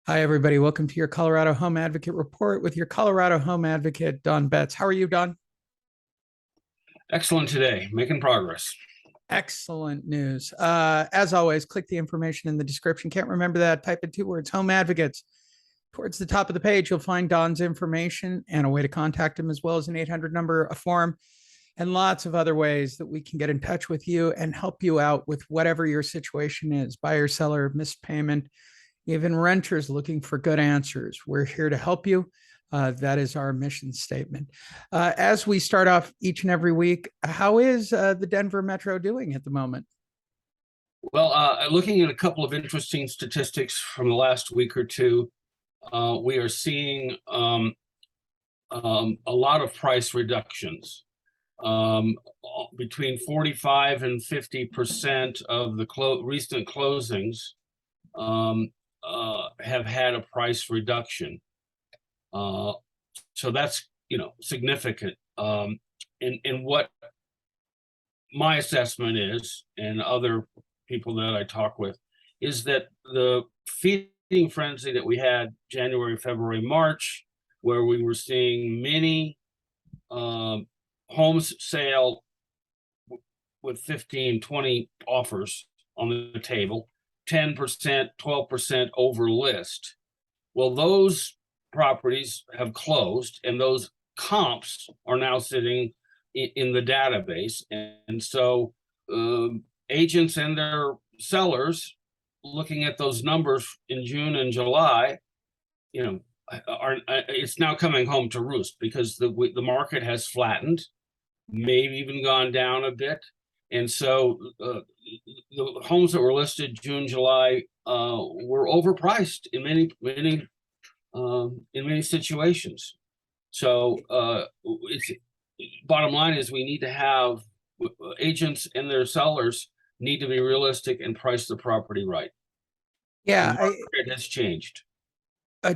Hi, everybody. Welcome to your Colorado Home Advocate Report with your Colorado Home Advocate, Don Betts. How are you, Don? Excellent today, making progress. Excellent news. As always, click the information in the description. Can't remember that? Type in two words, Home Advocates. Towards the top of the page, you'll find Don's information and a way to contact him, as well as an 800 number, a form, and lots of other ways that we can get in touch with you and help you out with whatever your situation is, buyer, seller, missed payment, even renters looking for good answers. We're here to help you. That is our mission statement. As we start off each and every week, how is the Denver Metro doing at the moment? Well, looking at a couple of interesting statistics from the last week or two, we are seeing a lot of price reductions. Between 45 and 50% of the recent closings have had a price reduction. So that's, significant. And what my assessment is, and other people that I talk with, is that the feeding frenzy that we had January, February, March, where we were seeing many homes sale with 15, 20 offers on the table, 10%, 12% over list. Well, those properties have closed, and those comps are now sitting in the database. And so agents and their sellers, looking at those numbers in June and July, it's now coming home to roost, because the market has flattened, maybe even gone down a bit. And so the homes that were listed June, July were overpriced in many situations. So it's bottom line is, we need to have agents and their sellers need to be realistic and price the property right. Yeah, the market has changed.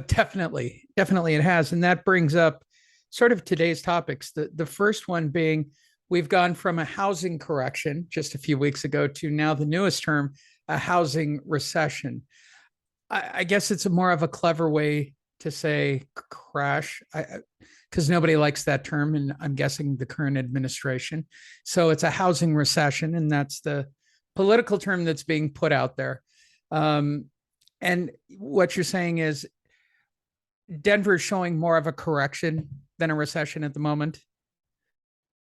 definitely. Definitely it has. And that brings up sort of today's topics. The first one being, we've gone from a housing correction just a few weeks ago to now the newest term, a housing recession. I guess it's a more of a clever way to say crash, because nobody likes that term, and I'm guessing the current administration. So it's a housing recession, and that's the political term that's being put out there. And what you're saying is Denver is showing more of a correction than a recession at the moment.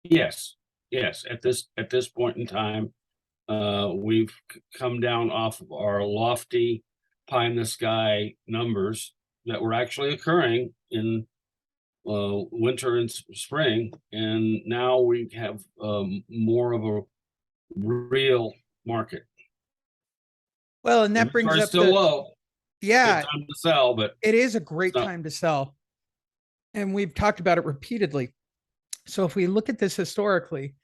Yes, at this point in time, we've come down off of our lofty pie in the sky numbers that were actually occurring in winter and spring, and now we have more of a real market. Well, and that brings Inventory is up still low. yeah, Good time to sell, but it is a great not. time to sell. And we've talked about it repeatedly. So if we look at this historically,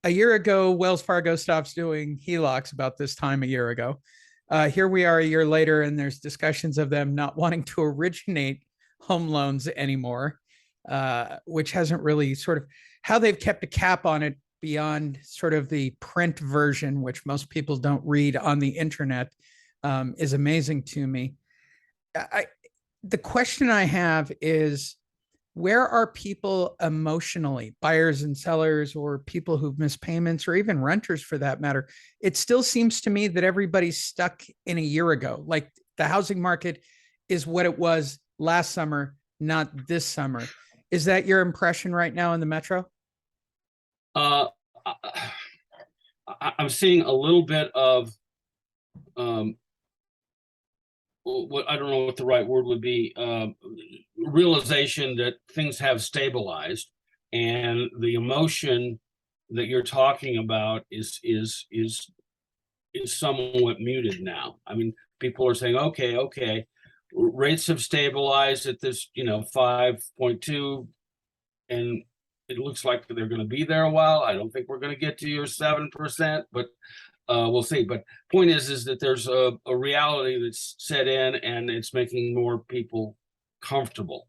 a year ago, Wells Fargo stops doing HELOCs about this time a year ago. Here we are a year later, and there's discussions of them not wanting to originate home loans anymore, which hasn't really sort of how they've kept a cap on it beyond sort of the print version, which most people don't read on the internet, is amazing to me. The question I have is, where are people emotionally, buyers and sellers, or people who've missed payments, or even renters for that matter? It still seems to me that everybody's stuck in a year ago. Like, the housing market is what it was last summer, not this summer. Is that your impression right now in the Metro? Uh, I'm seeing a little bit of what I don't know what the right word would be, realization that things have stabilized, and the emotion that you're talking about is somewhat muted now. I mean, people are saying, okay, rates have stabilized at this, 5.2, and it looks like they're going to be there a while. I don't think we're going to get to your 7%, but we'll see. But point is that there's a reality that's set in, and it's making more people comfortable.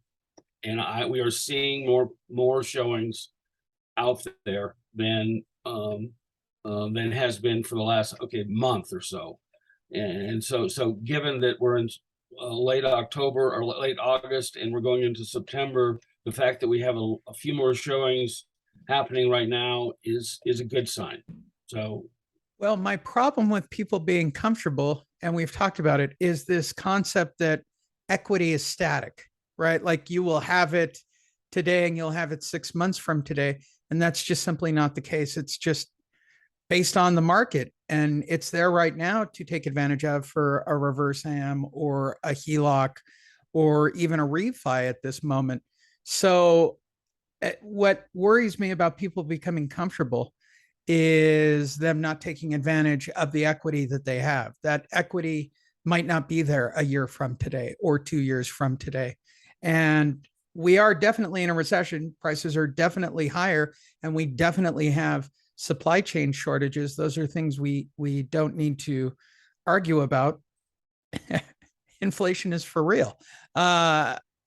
And we are seeing more showings out there than has been for the last month or so. And so given that we're in late October or late August, and we're going into September, the fact that we have a few more showings happening right now is a good sign. So Well, my problem with people being comfortable, and we've talked about it, is this concept that equity is static, right? Like you will have it today and you'll have it 6 months from today. And that's just simply not the case. It's just based on the market, and it's there right now to take advantage of for a reverse AM or a HELOC or even a refi at this moment. So what worries me about people becoming comfortable is them not taking advantage of the equity that they have. That equity might not be there a year from today or 2 years from today. And we are definitely in a recession. Prices are definitely higher, and we definitely have supply chain shortages. Those are things we don't need to argue about. Inflation is for real.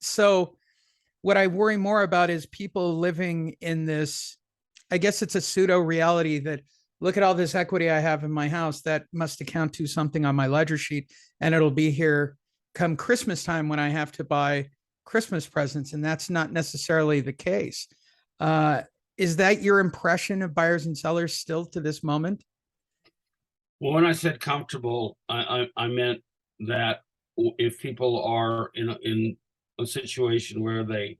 So what I worry more about is people living in this, I guess it's a pseudo reality that look at all this equity I have in my house that must account to something on my ledger sheet, and it'll be here come Christmas time when I have to buy Christmas presents. And that's not necessarily the case. Is that your impression of buyers and sellers still to this moment? well, when I said comfortable, I meant that if people are in a situation where they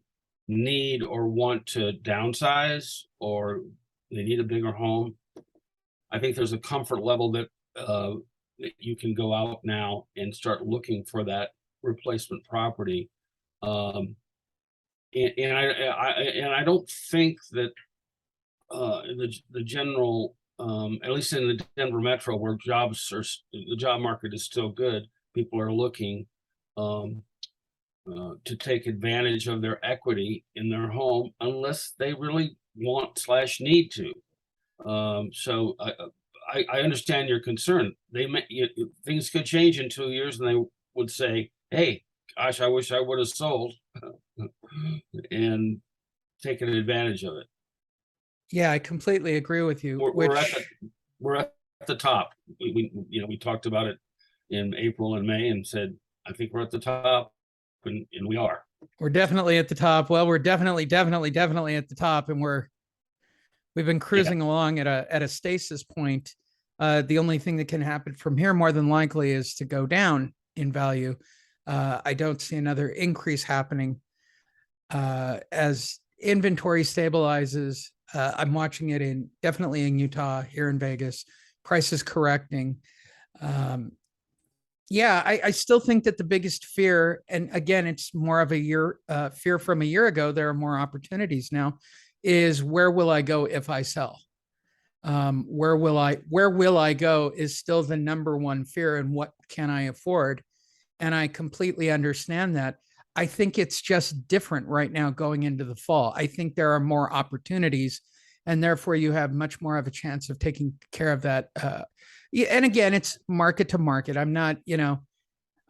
need or want to downsize or they need a bigger home, I think there's a comfort level that that you can go out now and start looking for that replacement property. Um, and I don't think that the general, at least in the Denver metro where the job market is still good, people are looking um, to take advantage of their equity in their home unless they really want / need to. So I understand your concern. Things could change in 2 years, and they would say, "Hey, gosh, I wish I would have sold," and taken advantage of it. Yeah, I completely agree with you, We're at which we're at the top. We talked about it in April and May and said, I think we're at the top, and we are. we're definitely at the top. Well, we're definitely at the top, and we've been Yeah. cruising along at a stasis point. The only thing that can happen from here, more than likely, is to go down in value. I don't see another increase happening as inventory stabilizes. I'm watching it in definitely in Utah, here in Vegas, prices correcting. Um, yeah, I still think that the biggest fear, and again, it's more of a fear from a year ago. There are more opportunities now. Is where will I go if I sell? Where will I go is still the number one fear, and what can I afford? And I completely understand that. I think it's just different right now going into the fall. I think there are more opportunities, and therefore you have much more of a chance of taking care of that. Yeah, and again, it's market to market. I'm not,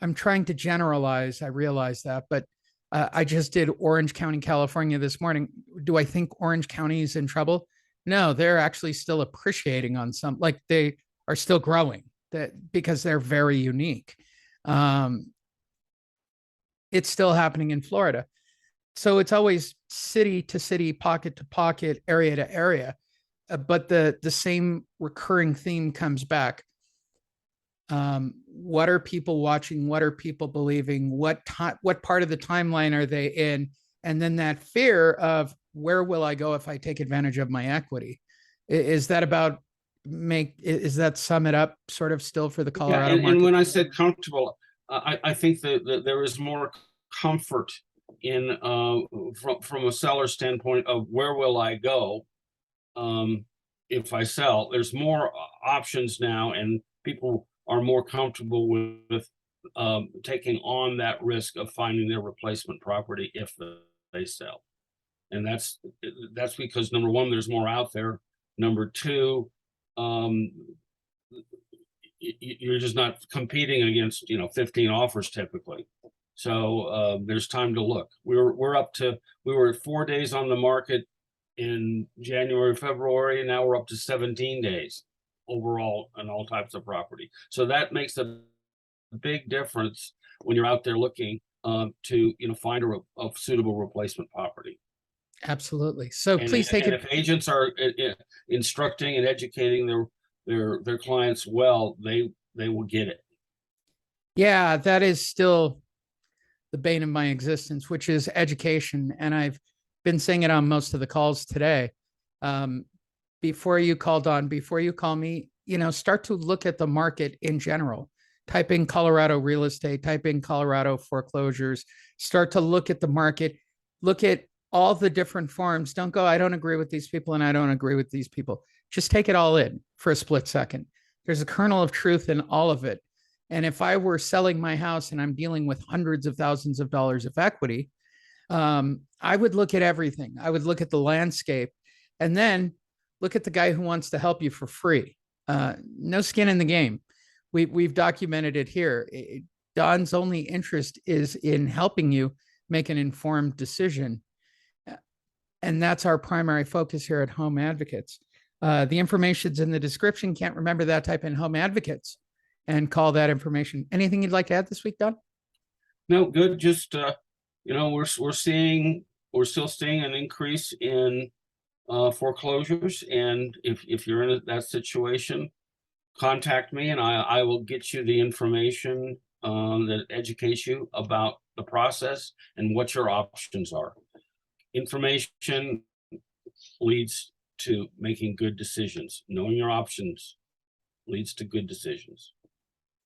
I'm trying to generalize. I realize that, but I just did Orange County, California this morning. Do I think Orange County is in trouble? No, they're actually still appreciating on some, like they are still growing that because they're very unique. Um, it's still happening in Florida. So it's always city to city, pocket to pocket, area to area. But the same recurring theme comes back. What are people watching? What are people believing? What part of the timeline are they in? And then that fear of where will I go if I take advantage of my equity? Is that about is that sum it up sort of still for the Yeah, Colorado and market? when I said comfortable, I think that there is more comfort in from a seller standpoint of where will I go um, if I sell. There's more options now, and people are more comfortable with taking on that risk of finding their replacement property if they sell. And that's because number one, there's more out there. Number two, um, you're just not competing against 15 offers typically. So there's time to look. We were 4 days on the market in January, February, and now we're up to 17 days overall on all types of property. So that makes it big difference when you're out there looking to, find a suitable replacement property. Absolutely. So And, please take and it. if agents are instructing and educating their clients well, they will get it. Yeah, that is still the bane of my existence, which is education. And I've been saying it on most of the calls today. Before you called on, before you call me, start to look at the market in general. Type in Colorado real estate, type in Colorado foreclosures, start to look at the market, look at all the different forms. Don't go, I don't agree with these people and I don't agree with these people. Just take it all in for a split second. There's a kernel of truth in all of it. And if I were selling my house and I'm dealing with hundreds of thousands of dollars of equity, I would look at everything. I would look at the landscape and then look at the guy who wants to help you for free. No skin in the game. We've documented it here. Don's only interest is in helping you make an informed decision. And that's our primary focus here at Home Advocates. The information's in the description. Can't remember that, type in Home Advocates and call that information. Anything you'd like to add this week, Don? No, good. Just we're still seeing an increase in foreclosures, and if you're in that situation, contact me and I will get you the information that educates you about the process and what your options are. Information leads to making good decisions. Knowing your options leads to good decisions.